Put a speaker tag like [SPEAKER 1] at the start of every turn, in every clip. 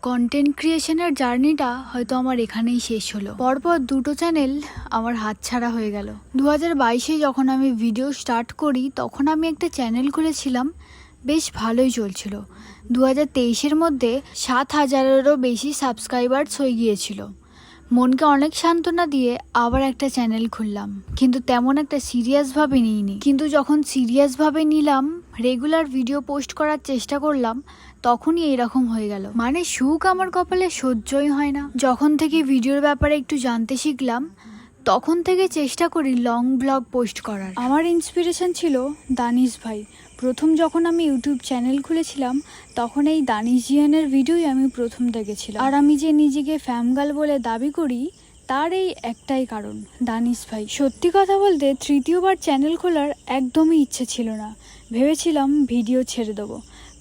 [SPEAKER 1] Content ক্রিয়েশনের জার্নিটা হয়তো আমার এখানেই শেষ হলো। পরপর দুটো চ্যানেল আমার হাতছাড়া হয়ে গেল। 2022-এ যখন আমি ভিডিও স্টার্ট করি তখন আমি একটা চ্যানেল খুলেছিলাম, বেশ ভালোই চলছিল। 2023-এর মধ্যে 7,000-এরও বেশি সাবস্ক্রাইবার্স হয়ে গিয়েছিল। মনকে অনেক সান্ত্বনা দিয়ে আবার একটা চ্যানেল খুললাম, কিন্তু তেমন একটা সিরিয়াসভাবে নিইনি। কিন্তু যখন সিরিয়াসভাবে নিলাম, রেগুলার ভিডিও পোস্ট করার চেষ্টা করলাম, তখনই এইরকম হয়ে গেল। মানে সুখ আমার কপালে সহ্যই হয় না। যখন থেকে ভিডিওর ব্যাপারে একটু জানতে শিখলাম, তখন থেকে চেষ্টা করি লং ব্লগ পোস্ট করার। আমার ইন্সপিরেশন ছিল দানিশ ভাই। প্রথম যখন আমি ইউটিউব চ্যানেল খুলেছিলাম, তখন এই দানিশ জিয়ানের ভিডিওই আমি প্রথম দেখেছিলাম। আর আমি যে নিজেকে ফ্যামগার্ল বলে দাবি করি, তার এই একটাই কারণ, দানিশ ভাই। সত্যি কথা বলতে তৃতীয়বার চ্যানেল খোলার একদমই ইচ্ছে ছিল না। ভেবেছিলাম ভিডিও ছেড়ে দেবো,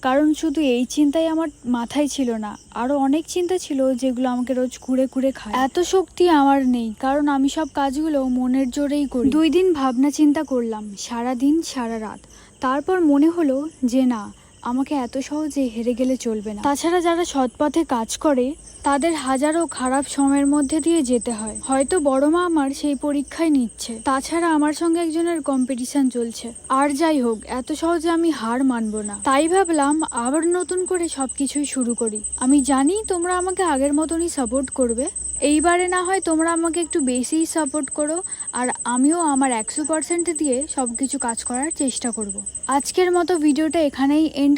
[SPEAKER 1] কারণ শুধু এই চিন্তাই আমার মাথায় ছিল না, আরও অনেক চিন্তা ছিল যেগুলো আমাকে রোজ কুড়ে কুড়ে খায়। এত শক্তি আমার নেই, কারণ আমি সব কাজগুলো মনের জোরেই করি। 2 দিন ভাবনা চিন্তা করলাম, সারা দিন সারা রাত। তারপর মনে হলো যে না, আমাকে এত সহজে হেরে গেলে চলবে না। তাছাড়া যারা সৎপথে কাজ করে, তাদের হাজারো খারাপ সময়ের মধ্যে দিয়ে যেতে হয়। হয়তো বড় মা আমার সেই পরীক্ষায় নিচ্ছে, তাছাড়া আমার সঙ্গে একজনের কম্পিটিশন চলছে। আর যাই হোক, এত সহজে আমি হার মানবো না। তাই ভাবলাম আবার নতুন করে সবকিছুই শুরু করি। আমি জানি তোমরা আমাকে আগের মতনই সাপোর্ট করবে। এইবারে না হয় তোমরা আমাকে একটু বেশিই সাপোর্ট করো, আর আমিও আমার 100% দিয়ে সব কিছু কাজ করার চেষ্টা করব। আজকের মতো ভিডিওটা এখানেই এন্ড